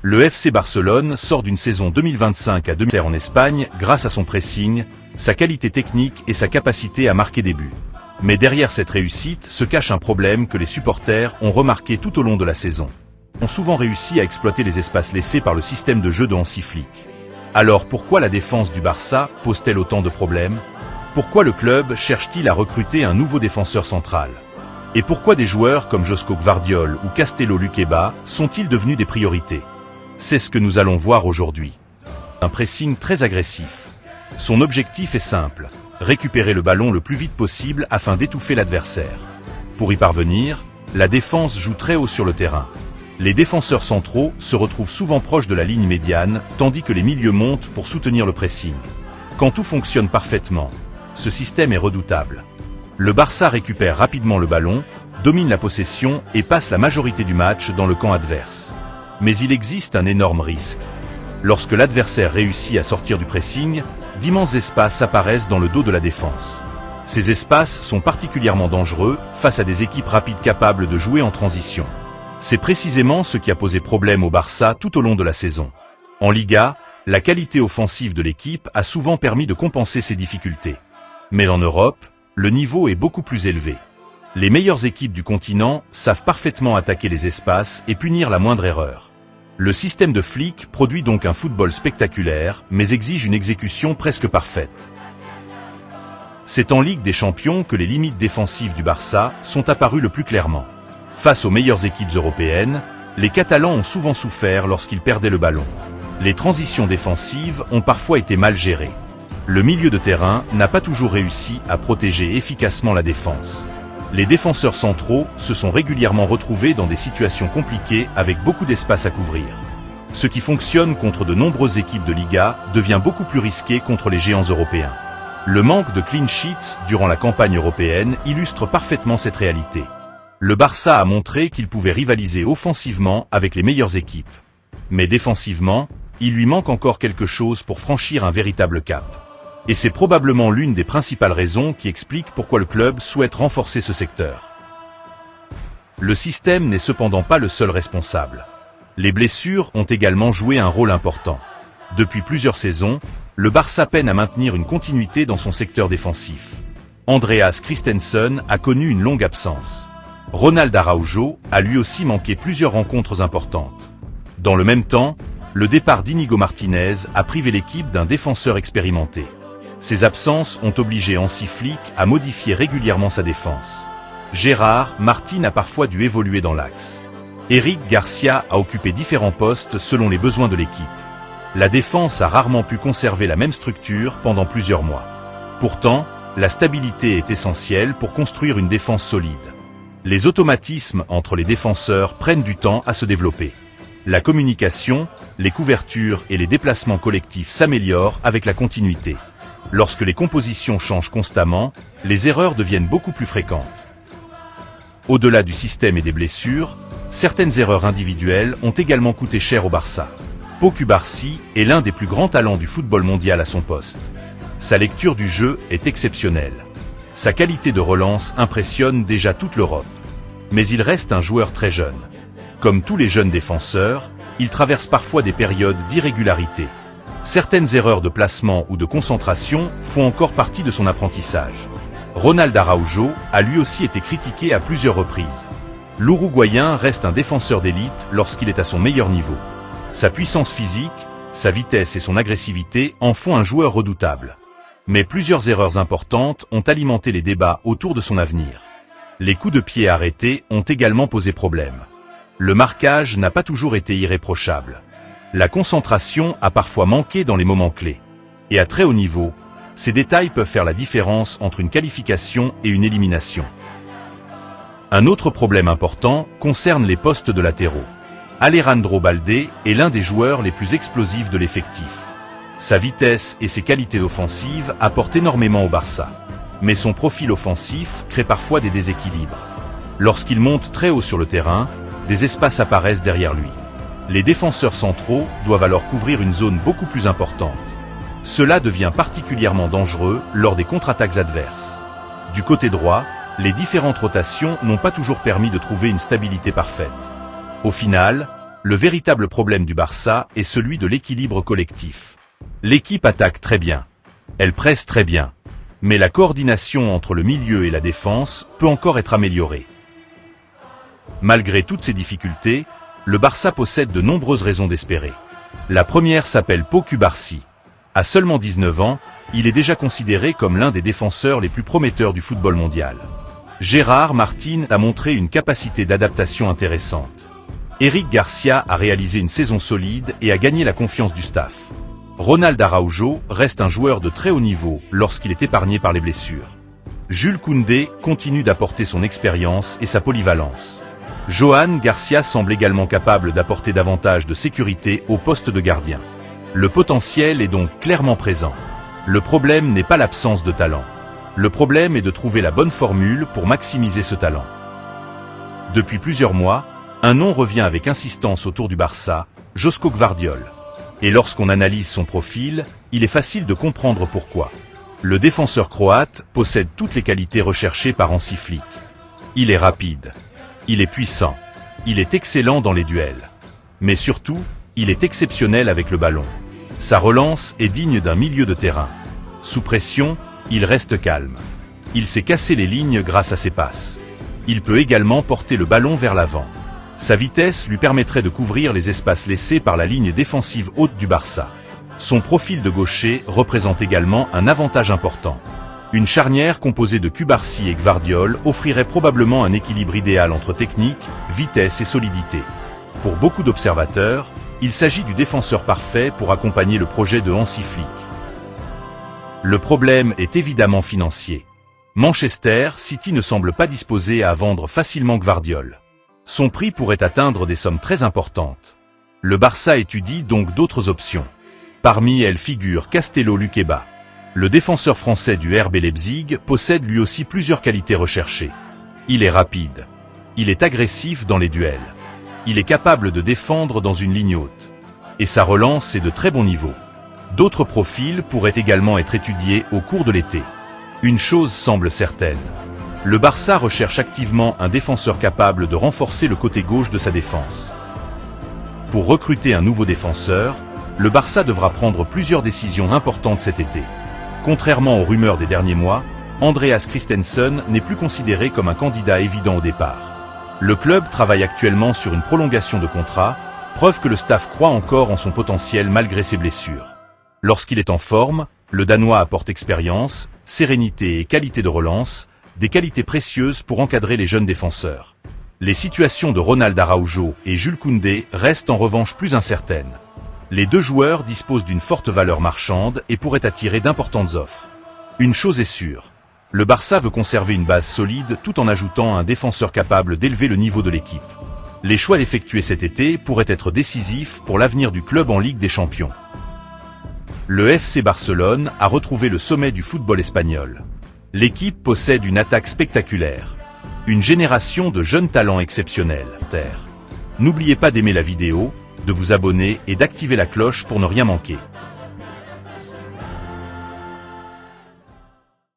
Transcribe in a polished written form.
Le FC Barcelone sort d'une saison 2025 à 2026 en Espagne grâce à son pressing, sa qualité technique et sa capacité à marquer des buts. Mais derrière cette réussite se cache un problème que les supporters ont remarqué tout au long de la saison. Ils ont souvent réussi à exploiter les espaces laissés par le système de jeu de Hansi Flick. Alors pourquoi la défense du Barça pose-t-elle autant de problèmes? Pourquoi le club cherche-t-il à recruter un nouveau défenseur central? Et pourquoi des joueurs comme Joško Gvardiol ou Castello Luqueba sont-ils devenus des priorités? C'est ce que nous allons voir aujourd'hui. Un pressing très agressif. Son objectif est simple, récupérer le ballon le plus vite possible afin d'étouffer l'adversaire. Pour y parvenir, la défense joue très haut sur le terrain. Les défenseurs centraux se retrouvent souvent proches de la ligne médiane, tandis que les milieux montent pour soutenir le pressing. Quand tout fonctionne parfaitement, ce système est redoutable. Le Barça récupère rapidement le ballon, domine la possession et passe la majorité du match dans le camp adverse. Mais il existe un énorme risque. Lorsque l'adversaire réussit à sortir du pressing, d'immenses espaces apparaissent dans le dos de la défense. Ces espaces sont particulièrement dangereux face à des équipes rapides capables de jouer en transition. C'est précisément ce qui a posé problème au Barça tout au long de la saison. En Liga, la qualité offensive de l'équipe a souvent permis de compenser ces difficultés. Mais en Europe, le niveau est beaucoup plus élevé. Les meilleures équipes du continent savent parfaitement attaquer les espaces et punir la moindre erreur. Le système de Flick produit donc un football spectaculaire, mais exige une exécution presque parfaite. C'est en Ligue des Champions que les limites défensives du Barça sont apparues le plus clairement. Face aux meilleures équipes européennes, les Catalans ont souvent souffert lorsqu'ils perdaient le ballon. Les transitions défensives ont parfois été mal gérées. Le milieu de terrain n'a pas toujours réussi à protéger efficacement la défense. Les défenseurs centraux se sont régulièrement retrouvés dans des situations compliquées avec beaucoup d'espace à couvrir. Ce qui fonctionne contre de nombreuses équipes de Liga devient beaucoup plus risqué contre les géants européens. Le manque de clean sheets durant la campagne européenne illustre parfaitement cette réalité. Le Barça a montré qu'il pouvait rivaliser offensivement avec les meilleures équipes. Mais défensivement, il lui manque encore quelque chose pour franchir un véritable cap. Et c'est probablement l'une des principales raisons qui explique pourquoi le club souhaite renforcer ce secteur. Le système n'est cependant pas le seul responsable. Les blessures ont également joué un rôle important. Depuis plusieurs saisons, le Barça peine à maintenir une continuité dans son secteur défensif. Andreas Christensen a connu une longue absence. Ronald Araujo a lui aussi manqué plusieurs rencontres importantes. Dans le même temps, le départ d'Inigo Martinez a privé l'équipe d'un défenseur expérimenté. Ces absences ont obligé Hansi Flick à modifier régulièrement sa défense. Gérard Martin a parfois dû évoluer dans l'axe. Eric Garcia a occupé différents postes selon les besoins de l'équipe. La défense a rarement pu conserver la même structure pendant plusieurs mois. Pourtant, la stabilité est essentielle pour construire une défense solide. Les automatismes entre les défenseurs prennent du temps à se développer. La communication, les couvertures et les déplacements collectifs s'améliorent avec la continuité. Lorsque les compositions changent constamment, les erreurs deviennent beaucoup plus fréquentes. Au-delà du système et des blessures, certaines erreurs individuelles ont également coûté cher au Barça. Pau Cubarsí est l'un des plus grands talents du football mondial à son poste. Sa lecture du jeu est exceptionnelle. Sa qualité de relance impressionne déjà toute l'Europe. Mais il reste un joueur très jeune. Comme tous les jeunes défenseurs, il traverse parfois des périodes d'irrégularité. Certaines erreurs de placement ou de concentration font encore partie de son apprentissage. Ronald Araujo a lui aussi été critiqué à plusieurs reprises. L'Uruguayen reste un défenseur d'élite lorsqu'il est à son meilleur niveau. Sa puissance physique, sa vitesse et son agressivité en font un joueur redoutable. Mais plusieurs erreurs importantes ont alimenté les débats autour de son avenir. Les coups de pied arrêtés ont également posé problème. Le marquage n'a pas toujours été irréprochable. La concentration a parfois manqué dans les moments clés. Et à très haut niveau, ces détails peuvent faire la différence entre une qualification et une élimination. Un autre problème important concerne les postes de latéraux. Alejandro Balde est l'un des joueurs les plus explosifs de l'effectif. Sa vitesse et ses qualités offensives apportent énormément au Barça. Mais son profil offensif crée parfois des déséquilibres. Lorsqu'il monte très haut sur le terrain, des espaces apparaissent derrière lui. Les défenseurs centraux doivent alors couvrir une zone beaucoup plus importante. Cela devient particulièrement dangereux lors des contre-attaques adverses. Du côté droit, les différentes rotations n'ont pas toujours permis de trouver une stabilité parfaite. Au final, Le véritable problème du Barça est celui de l'équilibre collectif. L'équipe attaque très bien. Elle presse très bien. Mais la coordination entre le milieu et la défense peut encore être améliorée. Malgré toutes ces difficultés, le Barça possède de nombreuses raisons d'espérer. La première s'appelle Pau Cubarsí. À seulement 19 ans, il est déjà considéré comme l'un des défenseurs les plus prometteurs du football mondial. Gérard Martín a montré une capacité d'adaptation intéressante. Eric Garcia a réalisé une saison solide et a gagné la confiance du staff. Ronald Araujo reste un joueur de très haut niveau lorsqu'il est épargné par les blessures. Jules Koundé continue d'apporter son expérience et sa polyvalence. Johan Garcia semble également capable d'apporter davantage de sécurité au poste de gardien. Le potentiel est donc clairement présent. Le problème n'est pas l'absence de talent. Le problème est de trouver la bonne formule pour maximiser ce talent. Depuis plusieurs mois, un nom revient avec insistance autour du Barça, Joško Gvardiol. Et lorsqu'on analyse son profil, il est facile de comprendre pourquoi. Le défenseur croate possède toutes les qualités recherchées par Hansi Flick. Il est rapide. Il est puissant. Il est excellent dans les duels. Mais surtout, il est exceptionnel avec le ballon. Sa relance est digne d'un milieu de terrain. Sous pression, il reste calme. Il sait casser les lignes grâce à ses passes. Il peut également porter le ballon vers l'avant. Sa vitesse lui permettrait de couvrir les espaces laissés par la ligne défensive haute du Barça. Son profil de gaucher représente également un avantage important. Une charnière composée de Cubarsí et Gvardiol offrirait probablement un équilibre idéal entre technique, vitesse et solidité. Pour beaucoup d'observateurs, il s'agit du défenseur parfait pour accompagner le projet de Hansi Flick. Le problème est évidemment financier. Manchester City ne semble pas disposé à vendre facilement Gvardiol. Son prix pourrait atteindre des sommes très importantes. Le Barça étudie donc d'autres options. Parmi elles figure Castello Luqueba. Le défenseur français du RB Leipzig possède lui aussi plusieurs qualités recherchées. Il est rapide. Il est agressif dans les duels. Il est capable de défendre dans une ligne haute. Et sa relance est de très bon niveau. D'autres profils pourraient également être étudiés au cours de l'été. Une chose semble certaine. Le Barça recherche activement un défenseur capable de renforcer le côté gauche de sa défense. Pour recruter un nouveau défenseur, le Barça devra prendre plusieurs décisions importantes cet été. Contrairement aux rumeurs des derniers mois, Andreas Christensen n'est plus considéré comme un candidat évident au départ. Le club travaille actuellement sur une prolongation de contrat, preuve que le staff croit encore en son potentiel malgré ses blessures. Lorsqu'il est en forme, le Danois apporte expérience, sérénité et qualité de relance, des qualités précieuses pour encadrer les jeunes défenseurs. Les situations de Ronald Araujo et Jules Koundé restent en revanche plus incertaines. Les deux joueurs disposent d'une forte valeur marchande et pourraient attirer d'importantes offres. Une chose est sûre, le Barça veut conserver une base solide tout en ajoutant un défenseur capable d'élever le niveau de l'équipe. Les choix effectués cet été pourraient être décisifs pour l'avenir du club en Ligue des Champions. Le FC Barcelone a retrouvé le sommet du football espagnol. L'équipe possède une attaque spectaculaire. Une génération de jeunes talents exceptionnels. N'oubliez pas d'aimer la vidéo, de vous abonner et d'activer la cloche pour ne rien manquer.